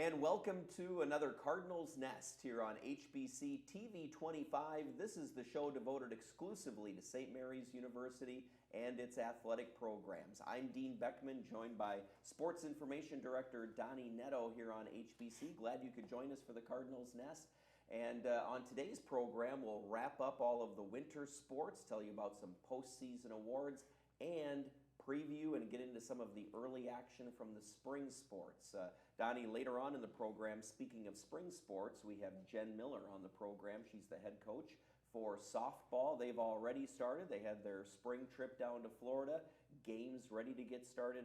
And welcome to another Cardinals Nest here on HBC TV 25. This is the show devoted exclusively to St. Mary's University and its athletic programs. I'm Dean Beckman, joined by Sports Information Director Donnie Netto here on HBC. Glad you could join us for the Cardinals Nest. And on today's program, we'll wrap up all of the winter sports, tell you about some postseason awards, and preview and get into some of the early action from the spring sports. Donnie, later on in the program, speaking of spring sports, we have Jen Miller on the program. She's the head coach for softball. They've already started. They had their spring trip down to Florida. Games ready to get started,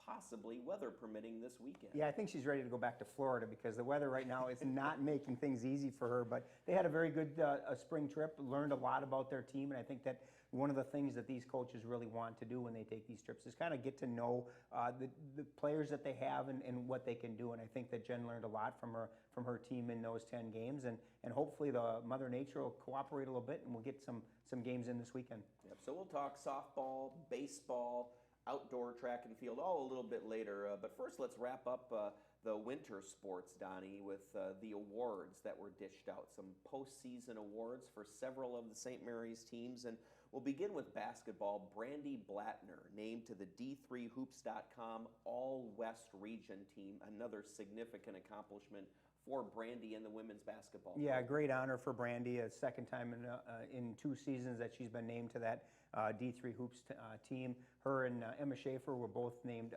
possibly weather permitting, this weekend. Yeah, I think she's ready to go back to Florida because the weather right now is not making things easy for her. But they had a very good spring trip, learned a lot about their team, and I think that one of the things that these coaches really want to do when they take these trips is kind of get to know the players that they have and what they can do. And I think that Jen learned a lot from her team in those 10 games, and hopefully the Mother Nature will cooperate a little bit, and we'll get some games in this weekend. Yep. So we'll talk softball, baseball, outdoor track and field, all a little bit later. But first, let's wrap up the winter sports, Donnie, with the awards that were dished out. Some postseason awards for several of the St. Mary's teams. And we'll begin with basketball. Brandy Blattner named to the D3Hoops.com All-West Region team. Another significant accomplishment for Brandy and the women's basketball Yeah, program. great honor for Brandy. A second time in 2 seasons that she's been named to that D3 Hoops team. Her and Emma Schaefer were both named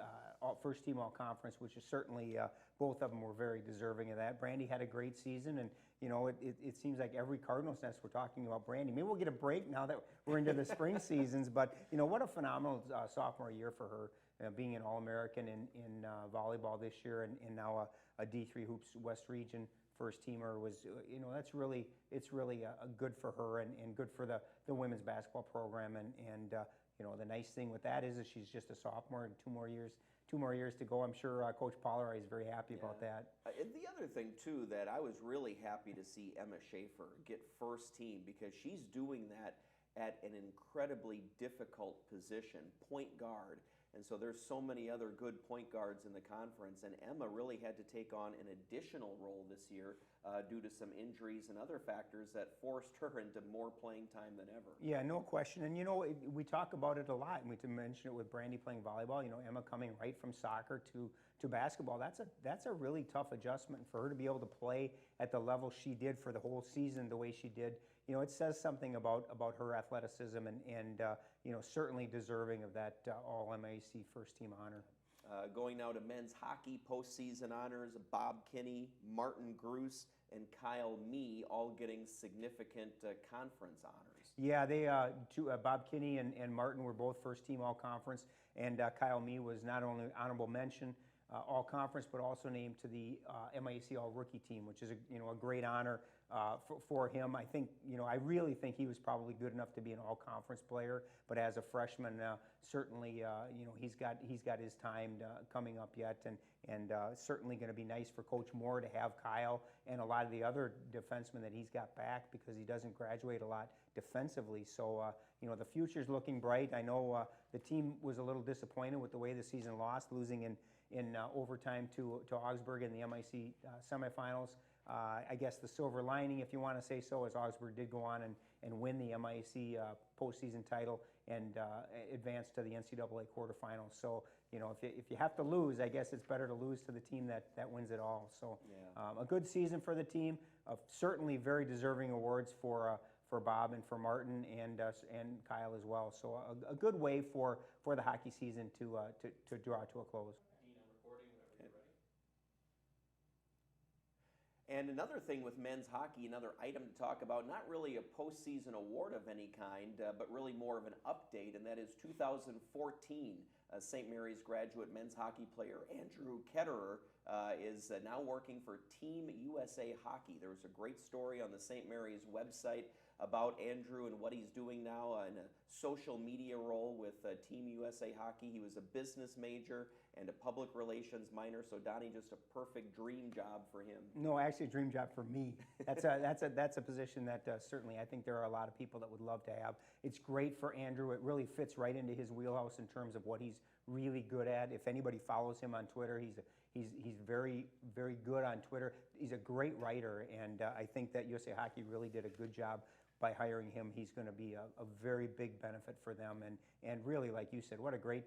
first team all-conference, which is certainly, both of them were very deserving of that. Brandy had a great season, and you know, it seems like every Cardinals Nest we're talking about Brandy. Maybe we'll get a break now that we're into the spring seasons, but you know, what a phenomenal sophomore year for her. Being an All-American in volleyball this year, and now a D3 Hoops West Region first teamer was, you know, it's really good for her and good for the women's basketball program. And you know, the nice thing with that is she's just a sophomore, and 2 more years to go. I'm sure Coach Pollerai is very happy about that. And the other thing too that I was really happy to see Emma Schaefer get first team, because she's doing that at an incredibly difficult position, point guard. And so there's so many other good point guards in the conference, and Emma really had to take on an additional role this year due to some injuries and other factors that forced her into more playing time than ever. Yeah, no question. And you know, we talk about it a lot, and we mention it with Brandy playing volleyball. You know, Emma coming right from soccer to basketball. That's a really tough adjustment for her to be able to play at the level she did for the whole season the way she did. You know, it says something about her athleticism and you know, certainly deserving of that All-MAC first team honor. Going now to men's hockey postseason honors, Bob Kinney, Martin Gruss, and Kyle Mee all getting significant conference honors. Yeah, they Bob Kinney and Martin were both first team all-conference, and Kyle Mee was not only honorable mention all-conference, but also named to the MIAC all-rookie team, which is a great honor for him. I think, you know, I really think he was probably good enough to be an all-conference player, but as a freshman, certainly, you know, he's got his time coming up yet, and certainly going to be nice for Coach Moore to have Kyle and a lot of the other defensemen that he's got back, because he doesn't graduate a lot defensively. So, you know, the future's looking bright. I know the team was a little disappointed with the way the season lost, losing in overtime to Augsburg in the MIC semifinals. I guess the silver lining, if you want to say so, is Augsburg did go on and win the MIC postseason title and advance to the NCAA quarterfinals. So, you know, if you have to lose, I guess it's better to lose to the team that wins it all. So, yeah. A good season for the team. Certainly very deserving awards for Bob and for Martin and Kyle as well. So a good way for the hockey season to draw to a close. And another thing with men's hockey, another item to talk about, not really a postseason award of any kind, but really more of an update, and that is 2014 St. Mary's graduate men's hockey player Andrew Ketterer is now working for Team USA Hockey. There was a great story on the St. Mary's website about Andrew and what he's doing now in a social media role with Team USA Hockey. He was a business major and a public relations minor, so Donnie, just a perfect dream job for him. No, actually a dream job for me. That's a position that certainly I think there are a lot of people that would love to have. It's great for Andrew. It really fits right into his wheelhouse in terms of what he's really good at. If anybody follows him on Twitter, He's very, very good on Twitter. He's a great writer, and I think that USA Hockey really did a good job by hiring him. He's going to be a very big benefit for them, and really, like you said, what a great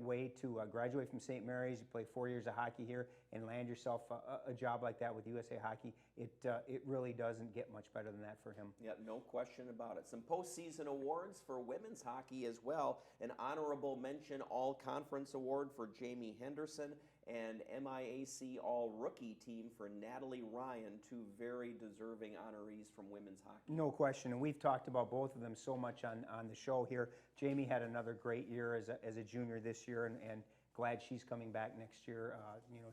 way to graduate from St. Mary's. You play 4 years of hockey here and land yourself a job like that with USA Hockey. It really doesn't get much better than that for him. Yeah, no question about it. Some postseason awards for women's hockey as well. An honorable mention all-conference award for Jamie Henderson, and MIAC All-Rookie Team for Natalie Ryan, two very deserving honorees from women's hockey. No question, and we've talked about both of them so much on the show here. Jamie had another great year as a junior this year, and glad she's coming back next year.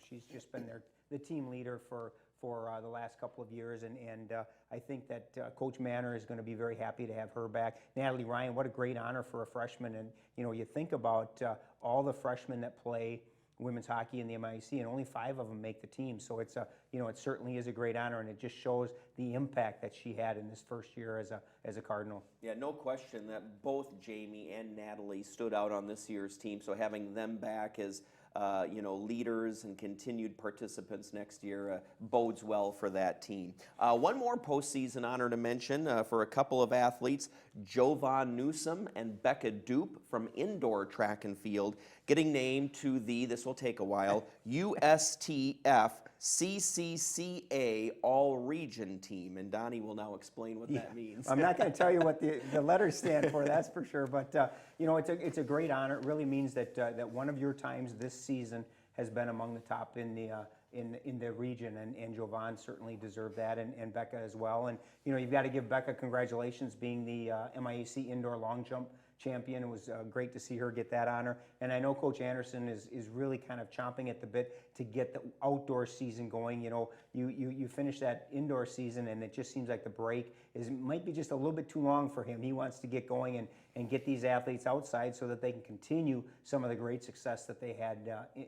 She's just been the team leader for the last couple of years, and I think that Coach Manor is going to be very happy to have her back. Natalie Ryan, what a great honor for a freshman, and you think about all the freshmen that play women's hockey in the MIAC, and only 5 of them make the team. So it's it certainly is a great honor, and it just shows the impact that she had in this first year as a Cardinal. Yeah, no question that both Jamie and Natalie stood out on this year's team. So having them back as leaders and continued participants next year bodes well for that team. One more postseason honor to mention for a couple of athletes, Jovan Newsom and Becca Dupe from indoor track and field, getting named to this will take a while, USTF CCCA All-Region Team. And Donnie will now explain what that means. I'm not going to tell you what the letters stand for, that's for sure. But, it's a great honor. It really means that one of your times this season has been among the top in the region, and Jovan certainly deserved that, and Becca as well. And, you've got to give Becca congratulations being the MIAC Indoor Long Jump champion. It was great to see her get that honor. And I know Coach Anderson is really kind of chomping at the bit to get the outdoor season going. You finish that indoor season, and it just seems like the break might be just a little bit too long for him. He wants to get going and get these athletes outside so that they can continue some of the great success that they had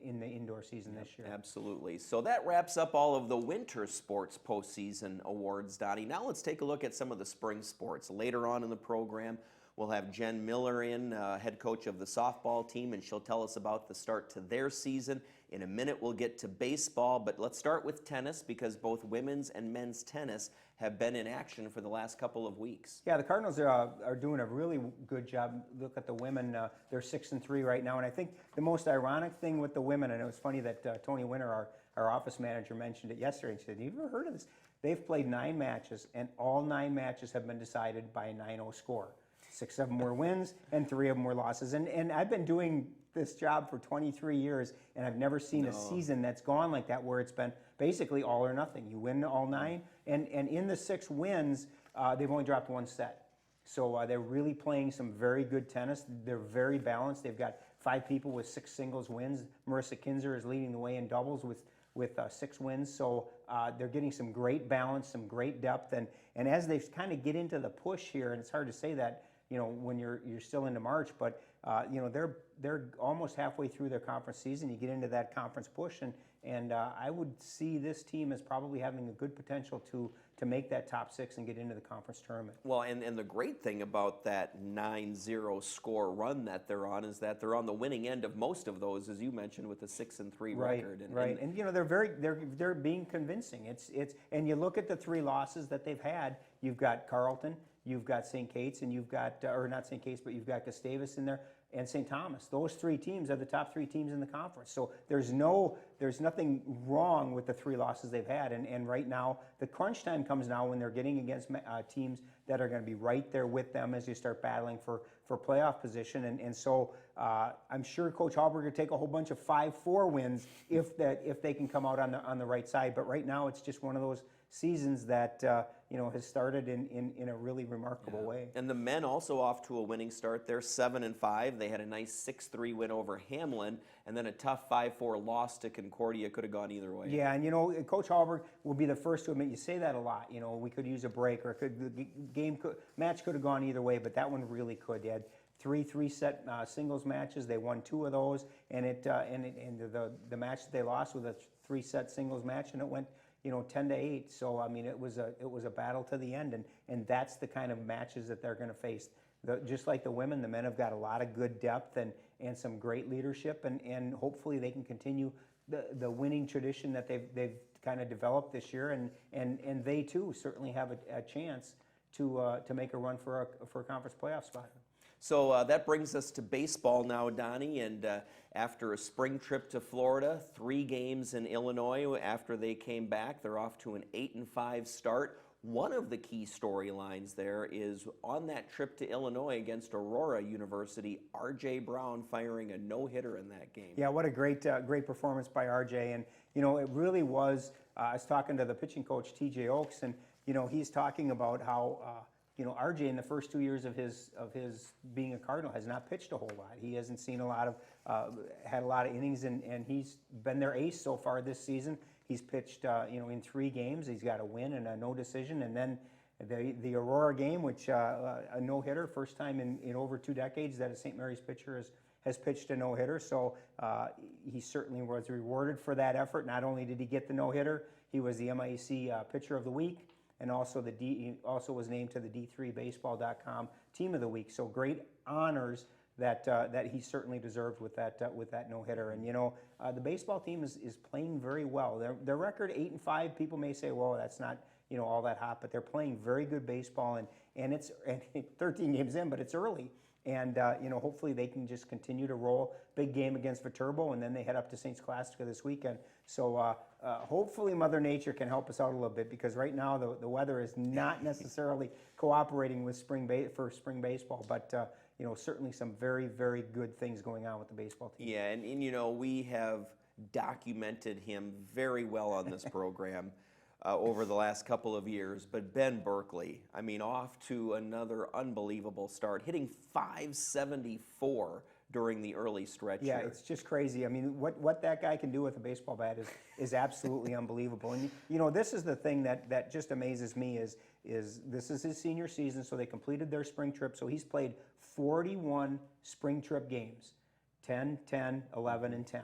in the indoor season this year. Absolutely. So that wraps up all of the winter sports postseason awards, Donnie. Now let's take a look at some of the spring sports. Later on in the program, we'll have Jen Miller in, head coach of the softball team, and she'll tell us about the start to their season. In a minute, we'll get to baseball, but let's start with tennis because both women's and men's tennis have been in action for the last couple of weeks. Yeah, the Cardinals are doing a really good job. Look at the women; they're 6-3 right now, and I think the most ironic thing with the women, and it was funny that Tony Winter, our office manager, mentioned it yesterday. He said, "Have you ever heard of this?" They've played 9 matches, and all 9 matches have been decided by a 9-0 score. 6 of them were wins, and 3 of them were losses. And I've been doing this job for 23 years, and I've never seen a season that's gone like that, where it's been basically all or nothing. You win all 9, and in the 6 wins, they've only dropped 1 set. So they're really playing some very good tennis. They're very balanced. They've got 5 people with 6 singles wins. Marissa Kinzer is leading the way in doubles with 6 wins. So they're getting some great balance, some great depth, and as they kind of get into the push here, and it's hard to say that when you're still into March, but they're almost halfway through their conference season. You get into that conference push, and I would see this team as probably having a good potential to make that top 6 and get into the conference tournament. Well, and the great thing about that 9-0 score run that they're on is that they're on the winning end of most of those, as you mentioned, with a 6-3 record. And they're being convincing. And you look at the 3 losses that they've had. You've got Carleton, you've got St. Kate's, and you've got or not St. Kate's, but you've got Gustavus in there, and St. Thomas. Those 3 teams are the top 3 teams in the conference. So there's nothing wrong with the 3 losses they've had. And right now, the crunch time comes now when they're getting against teams that are going to be right there with them as you start battling for playoff position. And so I'm sure Coach Hallberg will take a whole bunch of 5-4 wins if they can come out on the right side. But right now, it's just one of those seasons that has started in a really remarkable way. And the men also off to a winning start. They're 7-5. They had a nice 6-3 win over Hamlin, and then a tough 5-4 loss to Concordia. Could have gone either way. Yeah, and Coach Hallberg will be the first to admit, you say that a lot. We could use a break, or the match could have gone either way, but that one really could. They had 3 set singles matches. They won 2 of those, and the match that they lost was a 3-set singles match, and it went 10-8. So I mean, it was a battle to the end, and that's the kind of matches that they're going to face. Just like the women, the men have got a lot of good depth and some great leadership, and hopefully they can continue the winning tradition that they've kind of developed this year, and they too certainly have a chance to make a run for a conference playoff spot. So that brings us to baseball now, Donnie, and after a spring trip to Florida, 3 games in Illinois after they came back, they're off to an 8-5 start. One of the key storylines there is on that trip to Illinois against Aurora University, R.J. Brown firing a no-hitter in that game. Yeah, what a great performance by R.J. And, it really was, I was talking to the pitching coach, T.J. Oaks, and, he's talking about how, R.J. in the first 2 years of his being a Cardinal has not pitched a whole lot. He hasn't seen had a lot of innings, and he's been their ace so far this season. He's pitched, in 3 games. He's got a win and a no decision, and then the Aurora game, which a no-hitter, first time in over 2 decades that a St. Mary's pitcher has pitched a no-hitter. So he certainly was rewarded for that effort. Not only did he get the no-hitter, he was the MIAC Pitcher of the Week, and also he also was named to the D3Baseball.com Team of the Week. So great honors that he certainly deserved with that no-hitter. And the baseball team is playing very well. Their record 8-5. People may say, well, that's not all that hot, but they're playing very good baseball, and it's 13 games in, but it's early. And hopefully they can just continue to roll. Big game against Viterbo, and then they head up to St. Scholastica this weekend. So hopefully Mother Nature can help us out a little bit, because right now the weather is not necessarily cooperating with spring baseball, but certainly some very, very good things going on with the baseball team. Yeah, and we have documented him very well on this program over the last couple of years. But Ben Berkeley, off to another unbelievable start, hitting .574 during the early stretch. Yeah, here. It's just crazy. What that guy can do with a baseball bat is absolutely unbelievable. And this is the thing that just amazes me is this is his senior season, so they completed their spring trip. So he's played 41 spring trip games, 10, 10, 11, and 10.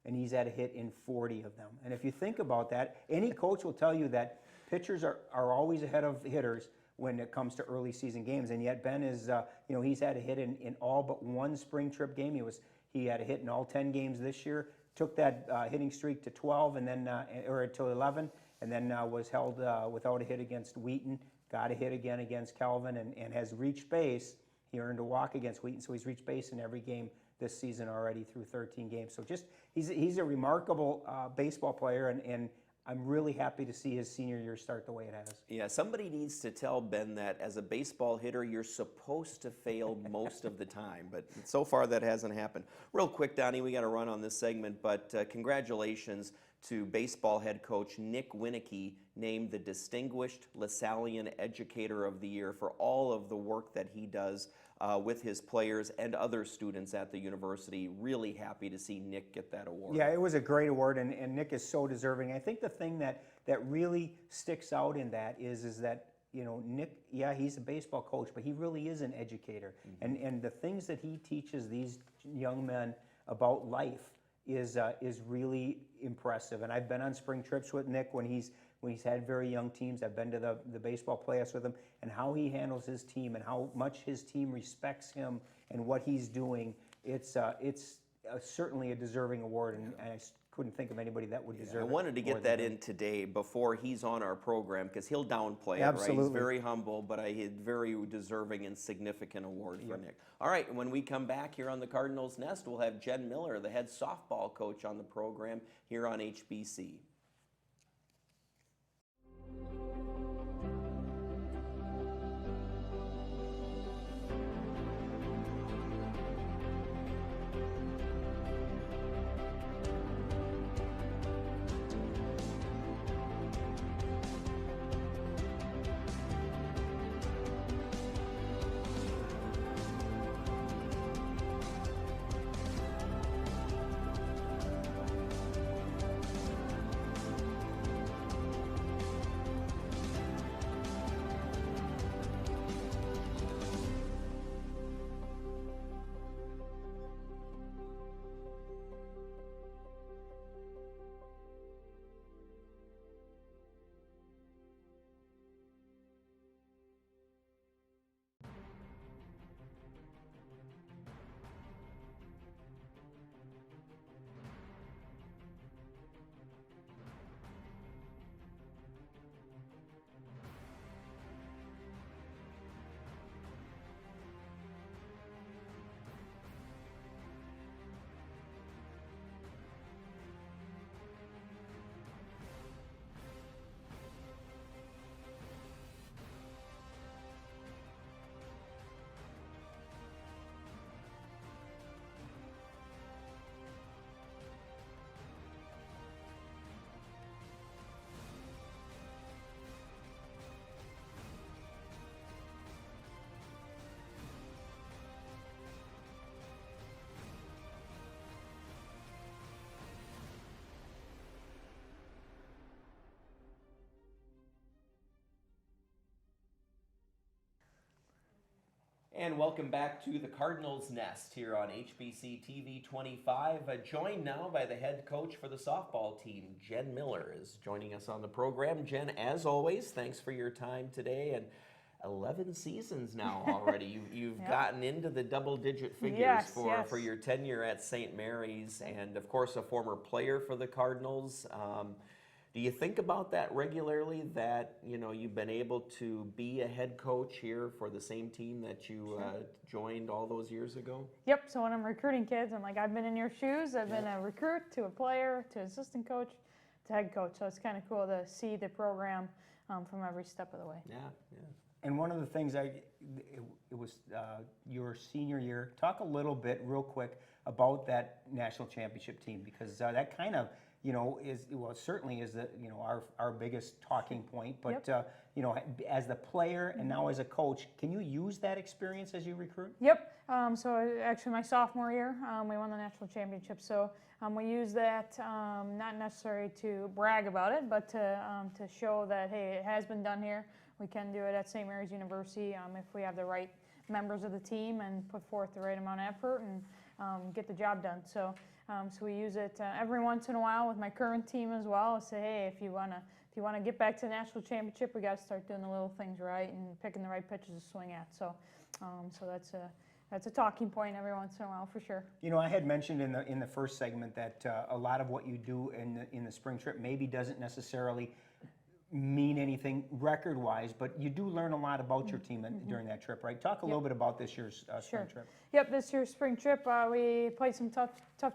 And he's had a hit in 40 of them. And if you think about that, any coach will tell you that pitchers are always ahead of hitters when it comes to early season games. And yet Ben is, he's had a hit in all but 1 spring trip game. He had a hit in all 10 games this year, took that hitting streak to 12 and then, or to 11, and then was held without a hit against Wheaton, got a hit again against Calvin, and has reached base. He earned a walk against Wheaton, so he's reached base in every game this season already through 13 games. So he's a remarkable baseball player, and I'm really happy to see his senior year start the way it has. Yeah, somebody needs to tell Ben that as a baseball hitter, you're supposed to fail most of the time, but so far that hasn't happened. Real quick, Donnie, we got to run on this segment, but congratulations to baseball head coach Nick Winicky, named the Distinguished LaSallian Educator of the Year for all of the work that he does with his players and other students at the university. Really happy to see Nick get that award. Yeah, it was a great award, and Nick is so deserving. I think the thing that really sticks out in that is that Nick, yeah, he's a baseball coach, but he really is an educator. Mm-hmm. And the things that he teaches these young men about life is really impressive. And I've been on spring trips with Nick when he's had very young teams. I've been to the baseball playoffs with him, and how he handles his team and how much his team respects him and what he's doing. It's certainly a deserving award, and I couldn't think of anybody that would deserve it. I wanted to get that in today before he's on our program, because he'll downplay it, Absolutely. right? He's very humble, but a very deserving and significant award for Nick. All right, when we come back here on the Cardinals Nest, we'll have Jen Miller, the head softball coach, on the program here on HBC. And welcome back to the Cardinals Nest here on HBC TV 25. Joined now by the head coach for the softball team, Jen Miller, is joining us on the program. Jen, as always, thanks for your time today. And 11 seasons now already. You've Yep. gotten into the double-digit figures Yes, for your tenure at St. Mary's, and of course a former player for the Cardinals. Do you think about that regularly, that you've been able to be a head coach here for the same team that you joined all those years ago? Yep, so when I'm recruiting kids, I'm like, I've been in your shoes. I've been a recruit to a player to assistant coach to head coach. So it's kind of cool to see the program from every step of the way. Yeah, yeah. And one of the things it was your senior year. Talk a little bit, real quick, about that national championship team, because that kind of certainly is the our biggest talking point. But as the player and now as a coach, can you use that experience as you recruit? Yep. So actually, my sophomore year, we won the national championship. So we use that not necessarily to brag about it, but to show that hey, it has been done here. We can do it at St. Mary's University if we have the right members of the team and put forth the right amount of effort and get the job done. So we use it every once in a while with my current team as well. Say, hey, if you wanna get back to the national championship, we got to start doing the little things right and picking the right pitches to swing at. So that's a talking point every once in a while for sure. I had mentioned in the first segment that a lot of what you do in the spring trip maybe doesn't necessarily mean anything record-wise, but you do learn a lot about your team during that trip, right? Talk a little bit about this year's spring trip. Yep, this year's spring trip, we played some tough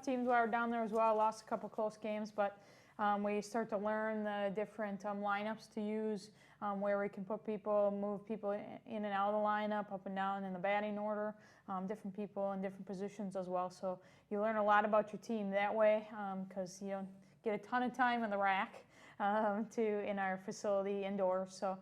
teams while we were down there as well. Lost a couple close games, but we start to learn the different lineups to use, where we can put people, move people in and out of the lineup, up and down in the batting order, different people in different positions as well. So you learn a lot about your team that way, because you don't get a ton of time in the rack. In our facility indoors, so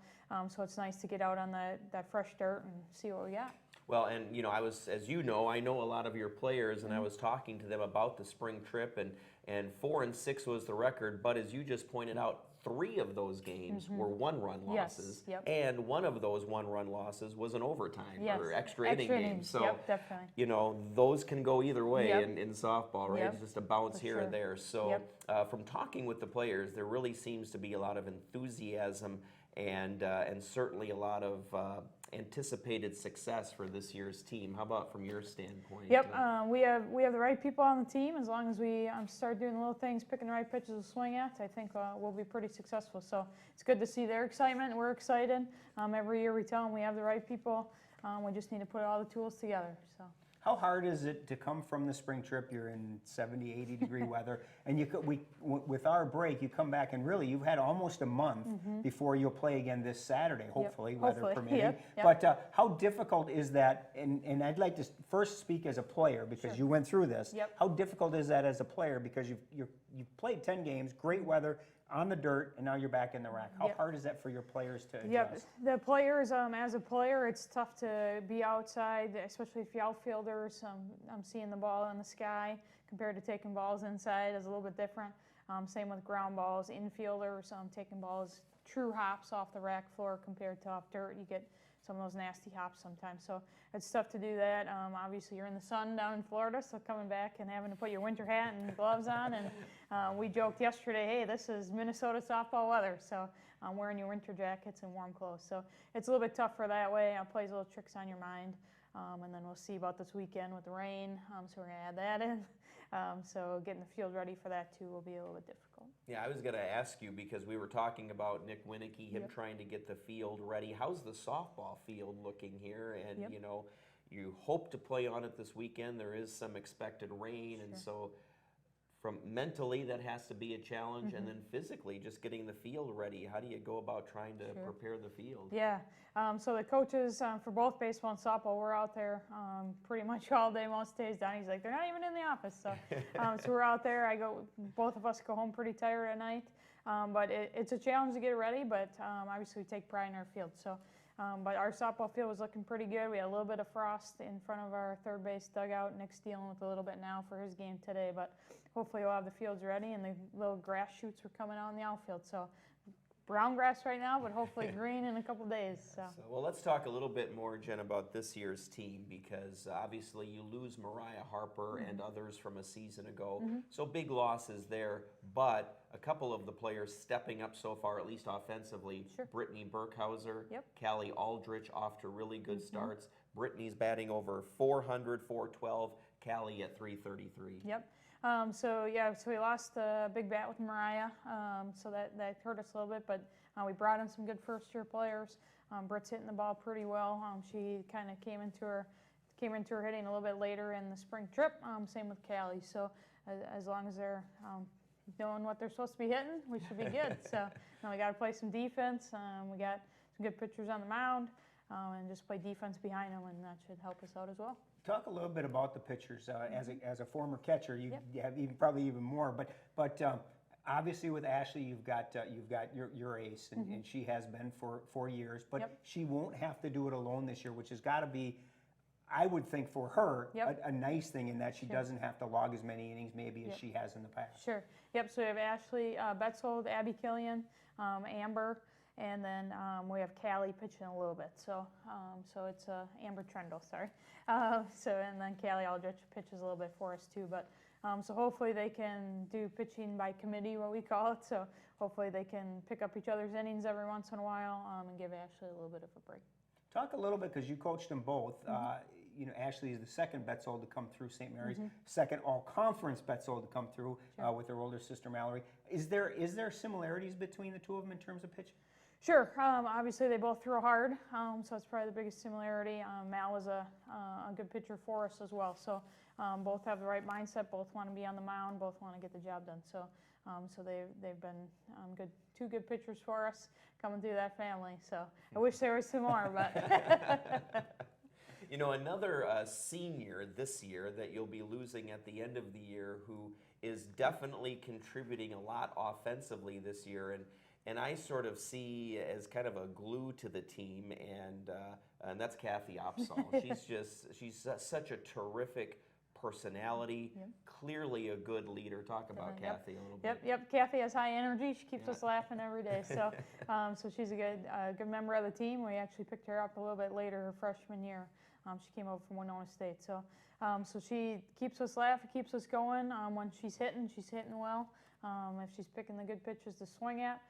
it's nice to get out on that fresh dirt and see what we got. Well, and I know a lot of your players, and I was talking to them about the spring trip, and 4-6 was the record. But as you just pointed out, 3 of those games were one-run losses, and one of those one-run losses was an overtime or extra inning game. So definitely. Those can go either way in softball, right? It's just a bounce here or there. So from talking with the players, there really seems to be a lot of enthusiasm and certainly a lot of anticipated success for this year's team. How about from your standpoint? Yep, we have the right people on the team. As long as we start doing little things, picking the right pitches to swing at, I think we'll be pretty successful. So it's good to see their excitement. We're excited. Every year we tell them we have the right people. We just need to put all the tools together. So. How hard is it to come from the spring trip? You're in 70, 80 degree weather, and with our break, you come back and really you've had almost a month before you'll play again this Saturday, hopefully, weather permitting. But how difficult is that? And I'd like to first speak as a player because you went through this. How difficult is that as a player, because you've played 10 games, great weather, on the dirt, and now you're back in the rack. How hard is that for your players to adjust? The players, as a player, it's tough to be outside, especially if you're outfielders. I'm seeing the ball in the sky compared to taking balls inside is a little bit different. Same with ground balls. Infielders, taking balls, true hops off the rack floor compared to off dirt. You get some of those nasty hops sometimes. So it's tough to do that. Obviously, you're in the sun down in Florida, so coming back and having to put your winter hat and gloves on. And we joked yesterday, hey, this is Minnesota softball weather, so wearing your winter jackets and warm clothes. So it's a little bit tougher that way. Plays little tricks on your mind. And then we'll see about this weekend with the rain, so we're going to add that in. So getting the field ready for that, too, will be a little bit difficult. Yeah, I was going to ask you, because we were talking about Nick Winicky, him trying to get the field ready. How's the softball field looking here? And, you hope to play on it this weekend. There is some expected rain, and so from mentally that has to be a challenge, and then physically just getting the field ready. How do you go about trying to prepare the field? Yeah, so the coaches for both baseball and softball, we're out there pretty much all day most days. Donnie's like, they're not even in the office. So, so we're out there. Both of us go home pretty tired at night, but it's a challenge to get it ready, but obviously we take pride in our field. So. But our softball field was looking pretty good. We had a little bit of frost in front of our third base dugout. Nick's dealing with a little bit now for his game today, but hopefully we'll have the fields ready, and the little grass shoots were coming out in the outfield. So brown grass right now, but hopefully green in a couple days. So. Well, let's talk a little bit more, Jen, about this year's team, because obviously you lose Mariah Harper and others from a season ago, so big losses there, but a couple of the players stepping up so far, at least offensively. Sure. Brittany Burkhauser, Yep. Callie Aldrich off to really good starts. Brittany's batting over 400, 412, Callie at 333. Yep. So we lost a big bat with Mariah, so that hurt us a little bit, but we brought in some good first-year players. Britt's hitting the ball pretty well. She kind of came into her hitting a little bit later in the spring trip. Same with Callie. So as long as they're knowing what they're supposed to be hitting, we should be good. So we got to play some defense. We got some good pitchers on the mound, and just play defense behind them, and that should help us out as well. Talk a little bit about the pitchers. As a former catcher, you have probably even more. But obviously with Ashley, you've got your ace, and she has been for 4 years. But she won't have to do it alone this year, which has got to be, I would think, for her a nice thing in that she doesn't have to log as many innings maybe as she has in the past. Sure. Yep. So we have Ashley Betzold, Abby Killian, Amber. And then we have Callie pitching a little bit, so it's Amber Trendle, sorry. And then Callie Aldrich pitches a little bit for us too. But so hopefully they can do pitching by committee, what we call it. So hopefully they can pick up each other's innings every once in a while and give Ashley a little bit of a break. Talk a little bit, because you coached them both. Ashley is the second Betzold to come through St. Mary's, second all-conference Betzold to come through with her older sister Mallory. Is there similarities between the two of them in terms of pitching? Sure. Obviously, they both throw hard, so it's probably the biggest similarity. Mal was a good pitcher for us as well. So both have the right mindset. Both want to be on the mound. Both want to get the job done. So they've been two good pitchers for us coming through that family. So I wish there was some more, but. Another senior this year that you'll be losing at the end of the year, who is definitely contributing a lot offensively this year, and I sort of see as kind of a glue to the team, and that's Kathy Opsahl. She's such a terrific personality, clearly a good leader. Talk about Kathy a little bit. Yep. Kathy has high energy. She keeps us laughing every day. So, so she's a good member of the team. We actually picked her up a little bit later, her freshman year. She came over from Winona State. So, so she keeps us laughing, keeps us going. When she's hitting well. If she's picking the good pitches to swing at,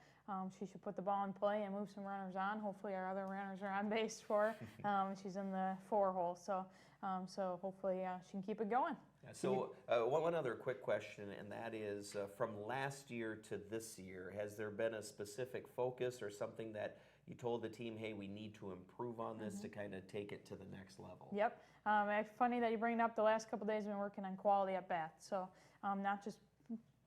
she should put the ball in play and move some runners on. Hopefully our other runners are on base for her. She's in the 4-hole, so hopefully she can keep it going. So one other quick question, and that is from last year to this year, has there been a specific focus or something that you told the team, hey, we need to improve on this to kind of take it to the next level? Yep. It's funny that you bring it up. The last couple of days we've been working on quality at bat. So not just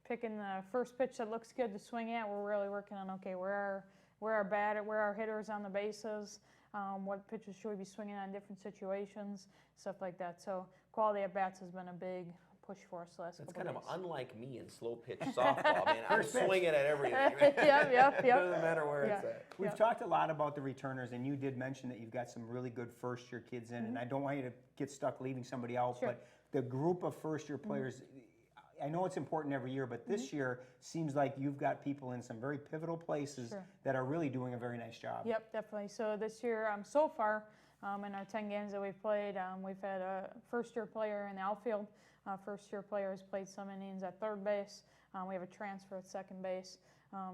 picking the first pitch that looks good to swing at. We're really working on, okay, where our hitters on the bases, what pitches should we be swinging on in different situations, stuff like that. So quality at bats has been a big push for us the last couple of days. That's kind of unlike me in slow pitch softball. Man, I'm swinging at everything. Yep. It doesn't matter where it's at. We've talked a lot about the returners, and you did mention that you've got some really good first-year kids in, and I don't want you to get stuck leaving somebody out, but the group of first-year players, I know it's important every year, but this year seems like you've got people in some very pivotal places that are really doing a very nice job. Yep, definitely. So this year, so far, in our 10 games that we've played, we've had a first-year player in the outfield. First-year player has played some innings at third base. We have a transfer at second base.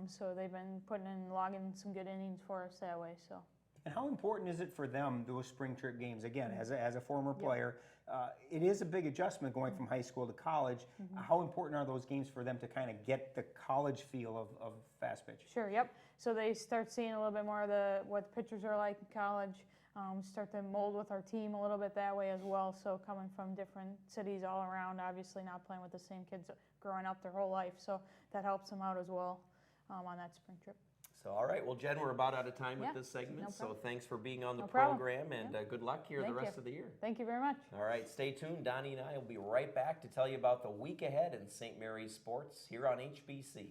So they've been logging some good innings for us that way. So. And how important is it for them, those spring trip games? Again, as a former player, it is a big adjustment going from high school to college. How important are those games for them to kind of get the college feel of fast pitch? Sure, yep. So they start seeing a little bit more of what the pitchers are like in college, start to mold with our team a little bit that way as well. So coming from different cities all around, obviously not playing with the same kids growing up their whole life. So that helps them out as well on that spring trip. So, all right. Well, Jen, we're about out of time with this segment. So thanks for being on the problem. program, and good luck here the rest of the year. Thank you very much. All right. Stay tuned. Donnie and I will be right back to tell you about the week ahead in St. Mary's sports here on HBC.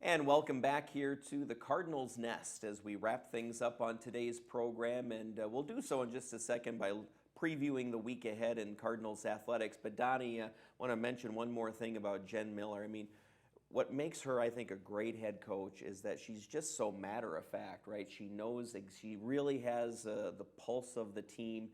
And welcome back here to the Cardinals Nest as we wrap things up on today's program. And we'll do so in just a second by previewing the week ahead in Cardinals athletics. But Donnie, I want to mention one more thing about Jen Miller. I mean, what makes her, I think, a great head coach is that she's just so matter of fact, right? She knows, she really has the pulse of the team.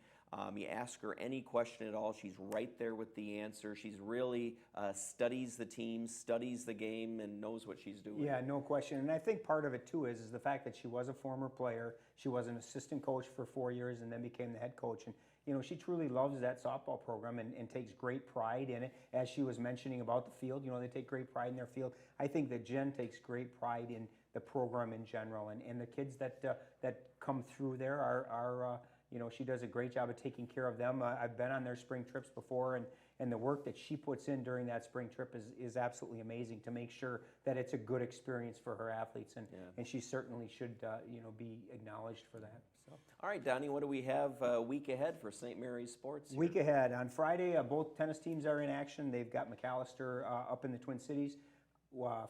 You ask her any question at all, she's right there with the answer. She's really studies the team, studies the game, and knows what she's doing. Yeah, no question. And I think part of it, too, is the fact that she was a former player. She was an assistant coach for 4 years and then became the head coach. And, you know, she truly loves that softball program and takes great pride in it. As she was mentioning about the field, you know, they take great pride in their field. I think that Jen takes great pride in the program in general. And the kids that come through there are you know, she does a great job of taking care of them. I've been on their spring trips before, and the work that she puts in during that spring trip is absolutely amazing to make sure that it's a good experience for her athletes, and she certainly should you know, be acknowledged for that. So. All right, Donnie, what do we have week ahead for St. Mary's sports here? Week ahead. On Friday, both tennis teams are in action. They've got McAllister up in the Twin Cities.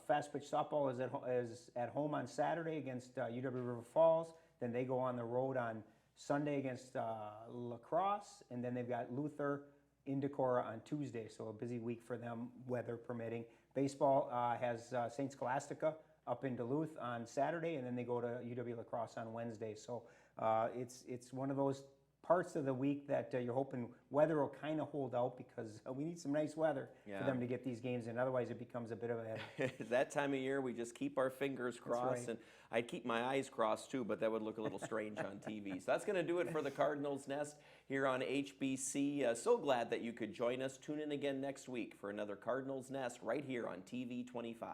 Fast pitch softball is at home on Saturday against UW River Falls. Then they go on the road on Sunday against La Crosse, and then they've got Luther in Decorah on Tuesday, so a busy week for them, weather permitting. Baseball has St. Scholastica up in Duluth on Saturday, and then they go to UW La Crosse on Wednesday. So it's one of those parts of the week that you're hoping weather will kind of hold out, because we need some nice weather for them to get these games in. Otherwise, it becomes a bit of a headache. That time of year, we just keep our fingers crossed. Right. And I'd keep my eyes crossed too, but that would look a little strange on TV. So that's going to do it for the Cardinals Nest here on HBC. So glad that you could join us. Tune in again next week for another Cardinals Nest right here on TV 25.